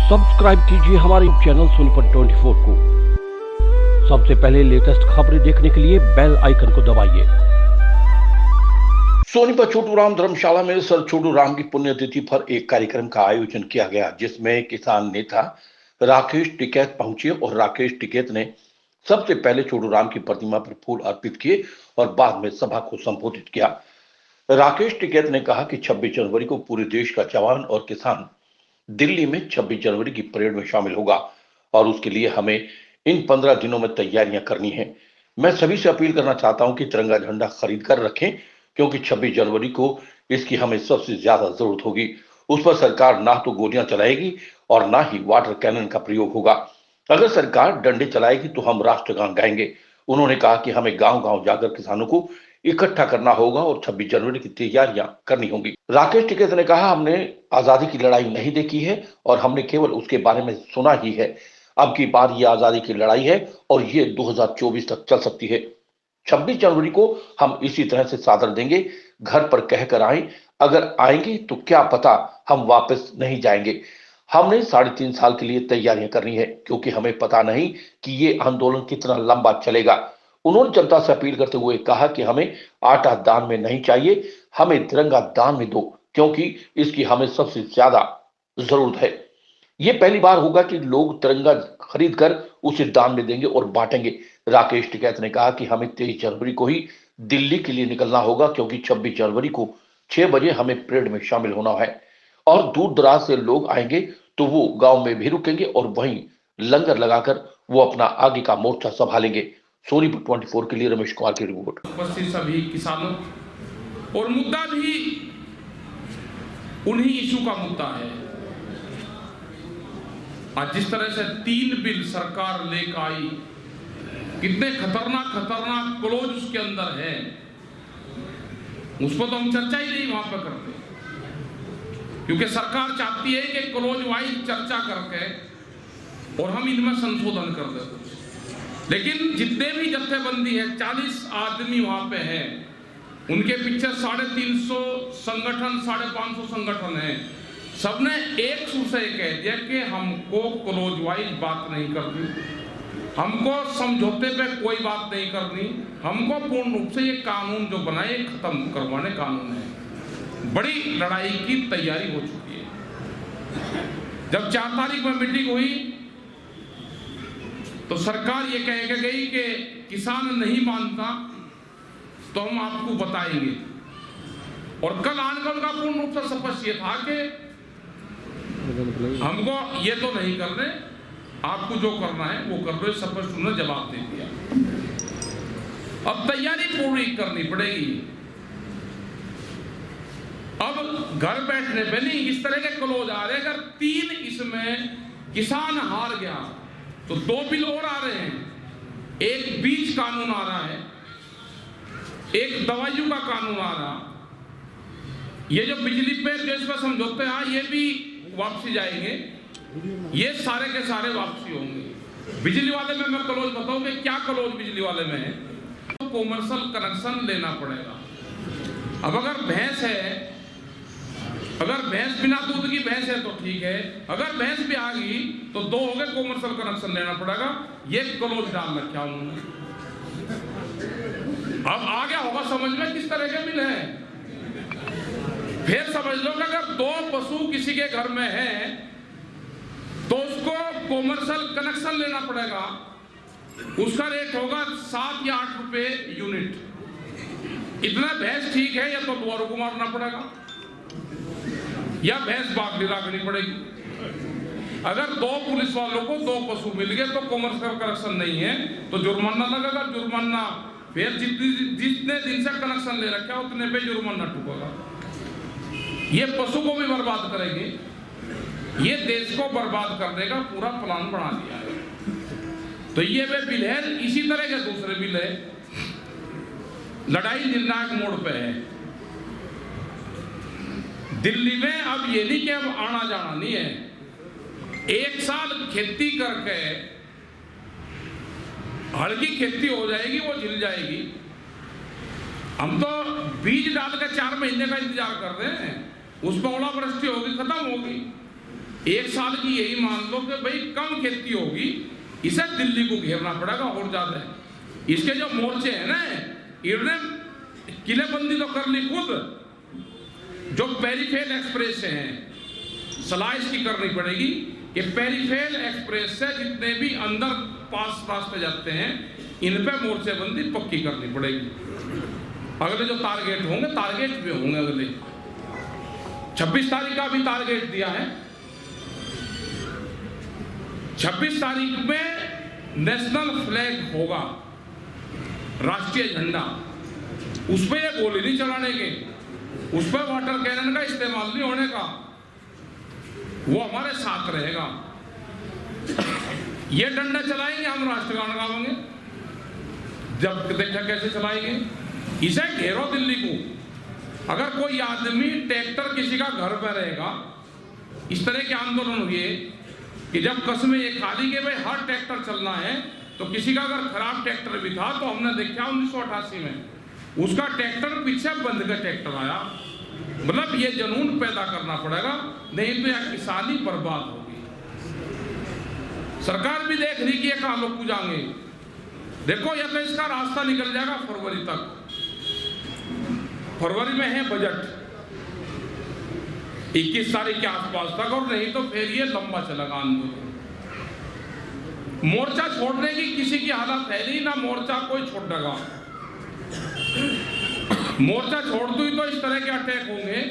Subscribe कीजिए हमारे channel Sonipat 24 को। सबसे पहले लेटेस्ट खबरें देखने के लिए बेल आइकन को दबाइए। सोनीपत छोटू राम धर्मशाला में सर छोटू राम की पुण्यतिथि पर एक कार्यक्रम का आयोजन किया गया, जिसमें किसान नेता राकेश टिकैत पहुंचे और राकेश टिकैत ने सबसे पहले छोटू राम की प्रतिमा पर फूल अर्पित किए और बाद में सभा को संबोधित किया। राकेश टिकैत ने कहा कि 26 जनवरी को पूरे देश का जवान और किसान दिल्ली में 26 जनवरी की परेड में शामिल होगा और उसके लिए हमें इन 15 दिनों में तैयारियां करनी है। मैं सभी से अपील करना चाहता हूं कि तिरंगा झंडा खरीद कर रखें, क्योंकि 26 जनवरी को इसकी हमें सबसे ज्यादा जरूरत होगी। उस पर सरकार ना तो गोलियां चलाएगी और ना ही वाटर कैनन का प्रयोग होगा। अगर सरकार डंडे चलाएगी तो हम राष्ट्रगान गाएंगे। उन्होंने कहा कि हमें गांव गांव जाकर किसानों को इकट्ठा करना होगा और 26 जनवरी की तैयारियां करनी होंगी। राकेश टिकैत ने कहा, हमने आजादी की लड़ाई नहीं देखी है और हमने केवल उसके बारे में सुना ही है। अब की बार ये आजादी की लड़ाई है और ये 2024 तक चल सकती है। 26 जनवरी को हम इसी तरह से सादर देंगे। घर पर कहकर आए, अगर आएंगे तो क्या पता हम वापस नहीं जाएंगे। हमने 3.5 साल के लिए तैयारियां करनी है, क्योंकि हमें पता नहीं कि ये आंदोलन कितना लंबा चलेगा। उन्होंने जनता से अपील करते हुए कहा कि हमें आटा दान में नहीं चाहिए, हमें तिरंगा दान में दो, क्योंकि इसकी हमें सबसे ज्यादा जरूरत है। ये पहली बार होगा कि लोग तिरंगा खरीद कर उसे दान में देंगे और बांटेंगे। राकेश टिकैत ने कहा कि हमें 23 जनवरी को ही दिल्ली के लिए निकलना होगा, क्योंकि 26 जनवरी को 6 बजे हमें परेड में शामिल होना है और दूर दराज से लोग आएंगे तो वो गांव में भी रुकेंगे और वहीं लंगर लगाकर वो अपना आगे का मोर्चा संभालेंगे। सोनीपत 24 के लिए रमेश कुमार की रिपोर्ट। उपस्थित सभी किसानों और मुद्दा भी उन्हीं इशू का मुद्दा है। आज जिस तरह से 3 बिल सरकार लेकर आई, कितने खतरनाक क्लोज उसके अंदर है, उस पर तो हम चर्चा ही नहीं वहां पर करते, क्योंकि सरकार चाहती है कि क्लोज वाइज चर्चा करके और हम इनमें संशोधन कर दें। लेकिन जितने भी जत्थेबंदी है, 40 आदमी वहां पे हैं, उनके पीछे 350 संगठन, 550 संगठन है। सबने एक सुर से कह दिया कि हमको क्लोज वाइज बात नहीं करनी, हमको समझौते पे कोई बात नहीं करनी, हमको पूर्ण रूप से ये कानून जो बनाए खत्म करवाने कानून है। बड़ी लड़ाई की तैयारी हो चुकी है। जब 4 तारीख में मीटिंग हुई तो सरकार ये कह के गई कि किसान नहीं मानता तो हम आपको बताएंगे, और कल आने उनका पूर्ण रूप से स्पष्ट ये था कि हमको ये तो नहीं करने, आपको जो करना है वो कर दो। स्पष्ट उन्होंने जवाब दे दिया। अब तैयारी पूरी करनी पड़ेगी। अब घर बैठने पे नहीं, इस तरह के क्लोज आ रहे। अगर 3 इसमें किसान हार गया तो 2 बिल और आ रहे हैं। एक बीज कानून आ रहा है, एक दवाइयों का कानून आ रहा, ये जो बिजली पे जो इसमें समझौते हैं ये भी वापसी जाएंगे। ये सारे के सारे वापसी होंगे। बिजली वाले में मैं क्लोज बताऊं कि क्या क्लोज बिजली वाले में है, तो कॉमर्शियल कनेक्शन लेना पड़ेगा। अब अगर भैंस है, अगर भैंस बिना दूध की भैंस है तो ठीक है, अगर भैंस भी आ गई तो 2 हो गए, कॉमर्शियल कनेक्शन लेना पड़ेगा। ये क्लोज डाल रखा उन्होंने। अब आ गया होगा समझ में किस तरह के बिल है। फिर समझ लो कि अगर 2 पशु किसी के घर में है तो उसको कॉमर्शियल कनेक्शन लेना पड़ेगा। उसका रेट होगा 7 या 8 रुपए यूनिट। इतना भैंस ठीक है, या तो दुआरों को मारना पड़ेगा या भैंस बागली रखनी पड़ेगी। अगर 2 पुलिस वालों को 2 पशु मिल गए तो कॉमर्शियल कनेक्शन नहीं है तो जुर्माना लगेगा। जुर्माना फिर जितने दिन से कनेक्शन ले रखा उतने पे जुर्माना टूटेगा। ये पशु को भी बर्बाद करेंगे, ये देश को बर्बाद करने का पूरा प्लान बना दिया है। तो ये वे बिल है। इसी तरह के दूसरे बिल है। लड़ाई निर्णायक मोड़ पे है दिल्ली में। अब ये नहीं कि अब आना जाना नहीं है। 1 साल खेती करके हल्की खेती हो जाएगी, वो झिल जाएगी। हम तो बीज डाल के 4 महीने का इंतजार कर रहे हैं, उस पर ओलावृष्टि होगी, खत्म होगी। एक साल की यही मान लो कि भाई कम खेती होगी, इसे दिल्ली को घेरना पड़ेगा और ज्यादा। इसके जो मोर्चे हैं ना, इन्होंने किलेबंदी तो कर ली खुद, जो पेरीफेरल एक्सप्रेस से हैं सलाह इसकी करनी पड़ेगी कि पेरीफेरल एक्सप्रेस से जितने भी अंदर पास रास्ते जाते हैं इन पे मोर्चेबंदी पक्की करनी पड़ेगी। अगले जो टारगेट होंगे, टारगेट भी होंगे अगले 26 तारीख का भी टारगेट दिया है। 26 तारीख में नेशनल फ्लैग होगा, राष्ट्रीय झंडा, उस पर ये गोली नहीं चलाने के, उस पर वाटर कैनन का इस्तेमाल नहीं होने का, वो हमारे साथ रहेगा। ये डंडा चलाएंगे, हम राष्ट्रगान गाएंगे, जब देखा कैसे चलाएंगे। इसे घेरो दिल्ली को। अगर कोई आदमी ट्रैक्टर किसी का घर पर रहेगा, इस तरह के आंदोलन हुए कि जब कस्में ये खाली के भाई हर ट्रैक्टर चलना है, तो किसी का अगर खराब ट्रैक्टर भी था तो हमने देखा 1988 में उसका ट्रैक्टर पीछे बंद का ट्रैक्टर आया। मतलब ये जुनून पैदा करना पड़ेगा, नहीं तो यह किसानी बर्बाद होगी। सरकार भी देख रही कि ये कहां लोग जाएंगे। देखो या तो इसका रास्ता निकल जाएगा फरवरी तक, फरवरी में है बजट 21 तारीख के आसपास तक, और नहीं तो फिर ये लंबा चलेगा आंदोलन। मोर्चा छोड़ने की किसी की हालत है नहीं, ना मोर्चा कोई छोड़ देगा। मोर्चा छोड़ दो तो इस तरह के अटैक होंगे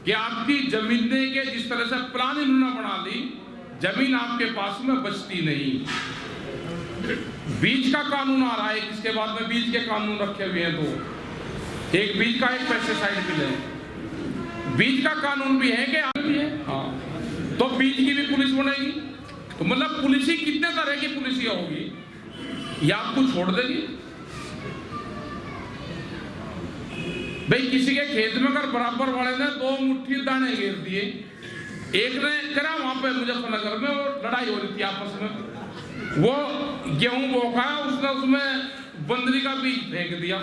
कि आपकी जमीन के जिस तरह से प्लान इन्होंने बना ली, जमीन आपके पास में बचती नहीं। बीज का कानून आ रहा है, इसके बाद में बीज के कानून रखे हुए हैं, तो एक बीज का एक पेस्टिसाइड बिल है, बीज का कानून भी है कि भी है। हाँ, तो बीज की भी पुलिस बनेगी। तो मतलब पुलिस ही कितने तरह की पुलिस होगी, या आपको छोड़ देगी। भाई किसी के खेत में अगर बराबर वाले ने 2 मुट्ठी दाने घेर दिए, एक ने करा वहां पे मुजफ्फरनगर में, वो लड़ाई हो रही थी आपस में, वो गेहूं बोखा, उसने उसमें बंदरी का बीज फेंक दिया।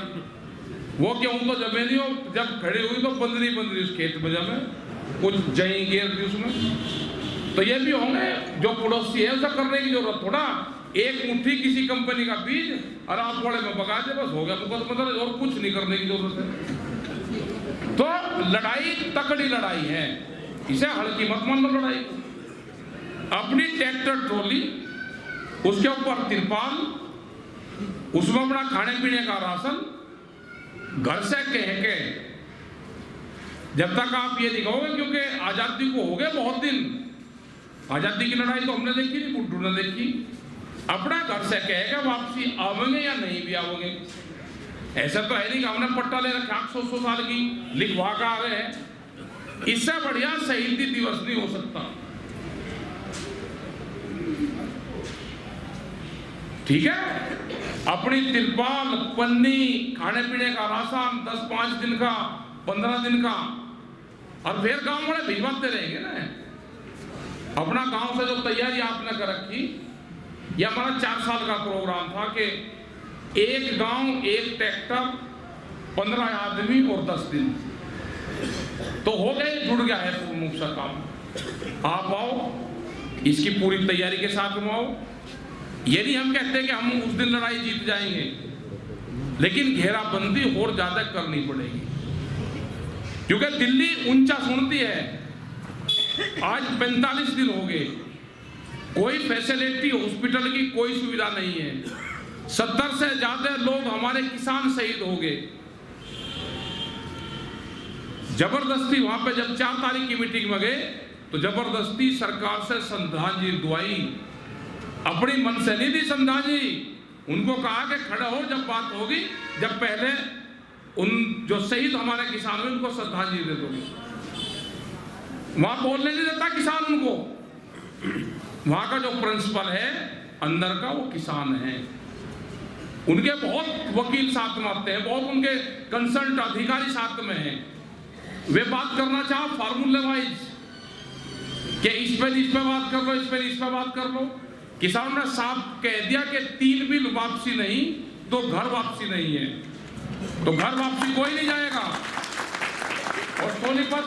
वो गेहूं तो जमे नहीं, हो जब खड़ी हुई तो बंदरी उस खेत में जमे, कुछ जई घेर दी उसमें। तो ये भी होंगे जो पड़ोसी है, उसे करने की जरूरत थोड़ा। एक मुट्ठी किसी कंपनी का बीज और आप बड़े में बगा दे, बस हो गया मतलब, और कुछ नहीं करने की जरूरत है। तो लड़ाई तकड़ी लड़ाई है, इसे हल्की मत मान लो लड़ाई। अपनी ट्रैक्टर ट्रॉली, उसके ऊपर तिरपाल, उसमें अपना खाने पीने का राशन, घर से कह के जब तक आप ये दिखाओगे, क्योंकि आजादी को हो गए बहुत दिन, आजादी की लड़ाई तो हमने देखी नहीं, गुड्डू ने देखी। अपना घर से कहेगा वापसी आवेंगे या नहीं भी आवेंगे। ऐसा तो है नहीं कि हमने पट्टा ले रखा 100 साल की लिखवा कर आ रहे हैं। इससे बढ़िया शहीदी दिवस नहीं हो सकता। ठीक है, अपनी तिरपाल, पन्नी, खाने पीने का राशन 10-5 दिन का, 15 दिन का, और फिर गांव वाले भिजवाते रहेंगे ना। अपना गांव से जो तैयारी आपने कर रखी, यह हमारा 4 साल का प्रोग्राम था कि एक गांव एक ट्रैक्टर, 15 आदमी और 10 दिन, तो हो गए, जुड़ गया है प्रमुख सा काम। आप आओ, इसकी पूरी तैयारी के साथ में आओ। ये नहीं हम कहते कि हम उस दिन लड़ाई जीत जाएंगे, लेकिन घेराबंदी और ज्यादा करनी पड़ेगी, क्योंकि दिल्ली ऊंचा सुनती है। आज 45 दिन हो गए, कोई फैसिलिटी हॉस्पिटल की कोई सुविधा नहीं है। 70 से ज्यादा लोग हमारे किसान शहीद हो गए। जबरदस्ती वहां पे जब 4 तारीख की मीटिंग में गए, तो जबरदस्ती सरकार से श्रद्धांजलि दुआई, अपनी मन से नहीं दी श्रद्धांजलि। उनको कहा कि खड़े हो, जब बात होगी, जब पहले उन जो शहीद हमारे किसान हुए उनको श्रद्धांजलि दे दोगे। वहां बोलने नहीं देता किसान उनको। वहां का जो प्रिंसिपल है अंदर का, वो किसान है। उनके बहुत वकील साथ में आते हैं, बहुत उनके कंसल्ट अधिकारी साथ में हैं। वे बात करना चाहो फार्मूले वाइज कि इस पे बात कर लो, इस पे बात कर लो। किसानों ने साफ कह दिया कि 3 बिल वापसी नहीं तो घर वापसी नहीं है, तो घर वापसी कोई नहीं जाएगा। और सोनीपत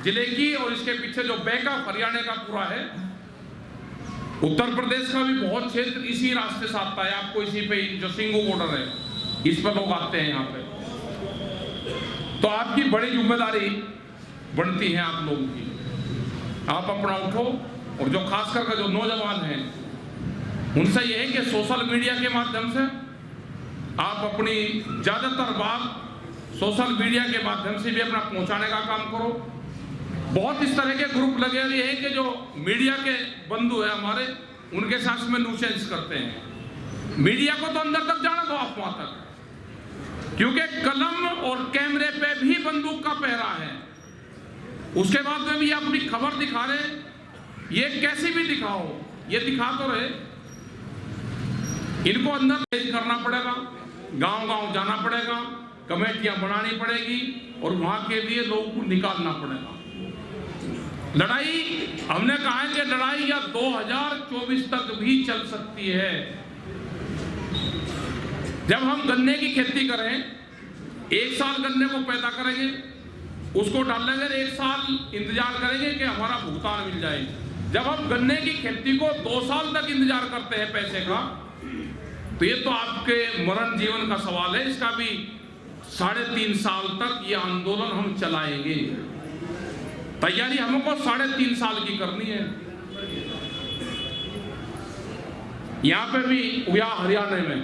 जिले की, और इसके पीछे जो बैकअप हरियाणा का पूरा है। उत्तर प्रदेश का भी बहुत क्षेत्र इसी रास्ते से आता है, आपको इसी पे जो सिंगू बॉर्डर है इस पर लोग आते हैं यहाँ पे। तो आपकी बड़ी जिम्मेदारी बनती है आप लोगों की, आप अपना उठो। और जो खास करके जो नौजवान हैं उनसे यह है कि सोशल मीडिया के माध्यम से आप अपनी ज्यादातर बात सोशल मीडिया के माध्यम से भी अपना पहुंचाने का काम करो। बहुत इस तरह के ग्रुप लगे हुए हैं कि जो मीडिया के बंधु हैं हमारे, उनके साथ में न्यूसेंस करते हैं। मीडिया को तो अंदर तक जाना दो, आप वहां तक, क्योंकि कलम और कैमरे पे भी बंदूक का पहरा है। उसके बाद में भी अपनी खबर दिखा रहे, ये कैसी भी दिखाओ, ये दिखा तो रहे। इनको अंदर तेज करना पड़ेगा, गांव-गांव जाना पड़ेगा, कमेटियां बनानी पड़ेगी और वहां के लिए लोगों को निकालना पड़ेगा। लड़ाई, हमने कहा है कि लड़ाई या 2024 तक भी चल सकती है। जब हम गन्ने की खेती करें, 1 साल गन्ने को पैदा करेंगे, उसको डालेंगे, 1 साल इंतजार करेंगे कि हमारा भुगतान मिल जाए। जब हम गन्ने की खेती को 2 साल तक इंतजार करते हैं पैसे का, तो ये तो आपके मरण जीवन का सवाल है। इसका भी 3.5 साल तक ये आंदोलन हम चलाएंगे। तैयारी हमको 3.5 साल की करनी है। यहां पे भी या हरियाणा में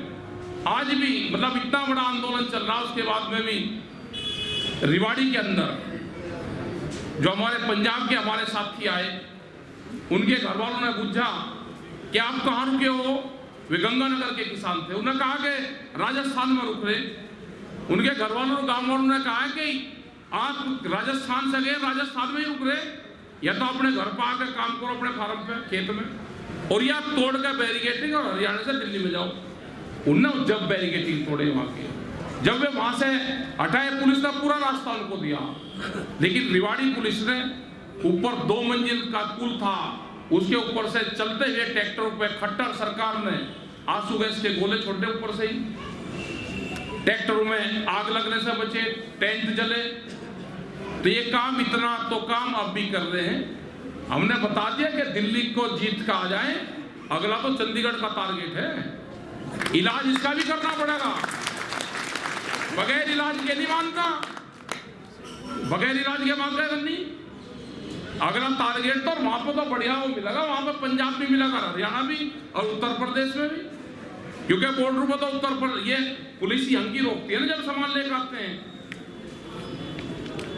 आज भी मतलब इतना बड़ा आंदोलन चल रहा है, उसके बाद में भी रिवाड़ी के अंदर जो हमारे पंजाब के हमारे साथी आए, उनके घर वालों ने पूछा कि आप कहाँ रुके हो। वे गंगानगर के किसान थे। उन्होंने कहा कि राजस्थान में रुक रहे। उनके घर वालों गांव वालों ने कहा कि आप राजस्थान से गए, राजस्थान में ही रुक रहे, या तो अपने घर पर आकर काम करो अपने फार्म पे, खेत में, और या तोड़ कर बैरिकेटिंग और हरियाणा से दिल्ली में जाओ। उन्होंने जब बैरिकेटिंग तोड़े वहां की, जब वे वहां से हटाए, पुलिस ने पूरा रास्ता उनको दिया, लेकिन रिवाड़ी पुलिस ने ऊपर 2 मंजिल का पुल था, उसके ऊपर से चलते हुए ट्रैक्टर पे खट्टर सरकार ने आंसू गैस के गोले छोड़े ऊपर से ही। ट्रैक्टरों में आग लगने से बचे, टेंट जले। तो ये काम, इतना तो काम अब भी कर रहे हैं। हमने बता दिया कि दिल्ली को जीत का आ जाए, अगला तो चंडीगढ़ का टारगेट है। इलाज इसका भी करना पड़ेगा, बगैर इलाज के नहीं मानता, बगैर इलाज के मानता नहीं। अगला टारगेट तो वहां पर तो बढ़िया वो मिलेगा, वहां पर पंजाब भी मिलेगा, हरियाणा भी और उत्तर प्रदेश में भी, क्योंकि बॉर्डर पर तो उत्तर प्रदेश ये पुलिस यहाँ की रोकती है ना जब सामान लेकर आते हैं।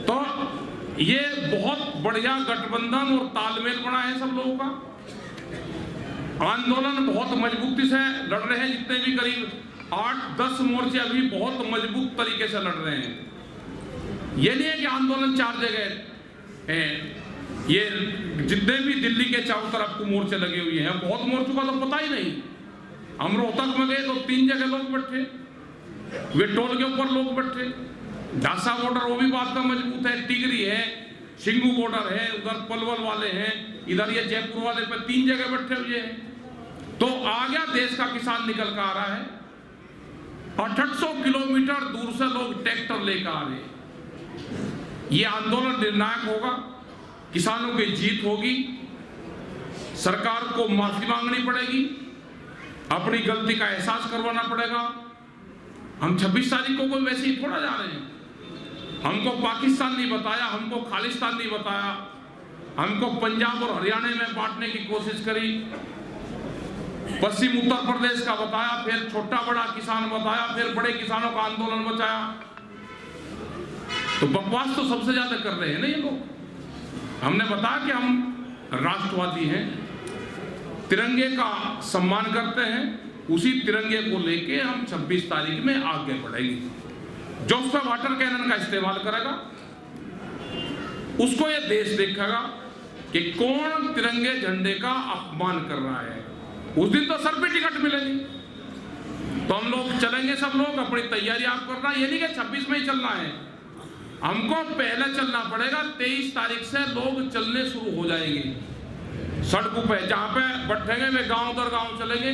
तो ये बहुत बढ़िया गठबंधन और तालमेल बना है सब लोगों का। आंदोलन बहुत मजबूती से लड़ रहे हैं, जितने भी करीब 8-10 मोर्चे अभी बहुत मजबूत तरीके से लड़ रहे हैं। ये नहीं है कि आंदोलन 4 जगह है, ये जितने भी दिल्ली के चारों तरफ को मोर्चे लगे हुए हैं, बहुत मोर्चों का तो पता ही नहीं। हम रोहतक में गए तो 3 जगह लोग बैठे, वे टोल के ऊपर लोग बैठे। झांसा बॉर्डर वो भी बात का मजबूत है, टिगरी है, सिंगू बॉर्डर है, उधर पलवल वाले हैं, इधर ये जयपुर वाले पे 3 जगह बैठे हुए हैं। तो आ गया देश का किसान निकल कर आ रहा है, 800 किलोमीटर दूर से लोग ट्रैक्टर लेकर आ रहे हैं। ये आंदोलन निर्णायक होगा, किसानों की जीत होगी, सरकार को माफी मांगनी पड़ेगी, अपनी गलती का एहसास करवाना पड़ेगा। हम 26 तारीख को कोई वैसे ही थोड़ा जा रहे हैं। हमको पाकिस्तान नहीं बताया, हमको खालिस्तान नहीं बताया, हमको पंजाब और हरियाणा में बांटने की कोशिश करी, पश्चिम उत्तर प्रदेश का बताया, फिर छोटा बड़ा किसान बताया, फिर बड़े किसानों का आंदोलन बचाया। तो बकवास तो सबसे ज्यादा कर रहे हैं ना ये लोग। हमने बताया कि हम राष्ट्रवादी हैं, तिरंगे का सम्मान करते हैं, उसी तिरंगे को लेके हम 26 तारीख में आगे बढ़ेंगे। जो उस पर वाटर कैनन का इस्तेमाल करेगा उसको ये देश देखेगा कि कौन तिरंगे झंडे का अपमान कर रहा है। उस दिन तो सर पे टिकट मिलेगी। तो हम लोग चलेंगे, सब लोग अपनी तैयारी आप करना, ये नहीं कि 26 में ही चलना है, हमको पहले चलना पड़ेगा। 23 तारीख से लोग चलने शुरू हो जाएंगे सड़कों पे, जहां पे बैठेंगे वे गांव दर गांव चलेंगे,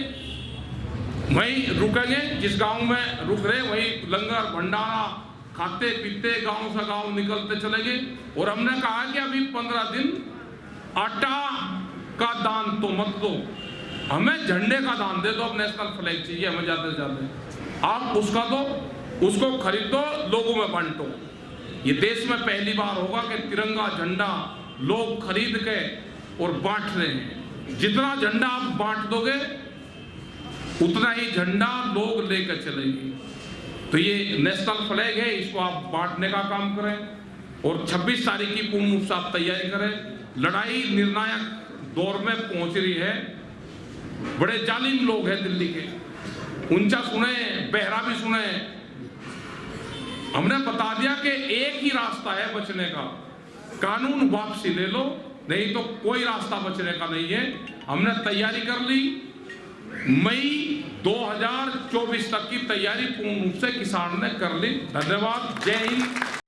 वहीं रुकेंगे, जिस गांव में रुक रहे वहीं लंगर भंडारा खाते पीते गांव से गांव निकलते चले गए। और हमने कहा कि अभी 15 दिन आटा का दान तो मत दो, हमें झंडे का दान दे दो। अब नेशनल फ्लैग चाहिए हमें ज्यादा से ज्यादा, आप उसका दो, उसको खरीदो, लोगों में बांटो। ये देश में पहली बार होगा कि तिरंगा झंडा लोग खरीद के और बांट रहे हैं। जितना झंडा आप बांट दोगे उतना ही झंडा लोग लेकर चलेंगे। तो ये नेशनल फ्लैग है, इसको आप बांटने का काम करें और 26 तारीख की पूर्ण रूप से आप तैयारी करें। लड़ाई निर्णायक दौर में पहुंच रही है। बड़े जालिम लोग हैं दिल्ली के, ऊंचा सुने, बहरा भी सुने। हमने बता दिया कि एक ही रास्ता है बचने का, कानून वापसी ले लो, नहीं तो कोई रास्ता बचने का नहीं है। हमने तैयारी कर ली, मई 2024 तक की तैयारी पूर्ण रूप से किसान ने कर ली। धन्यवाद, जय हिंद।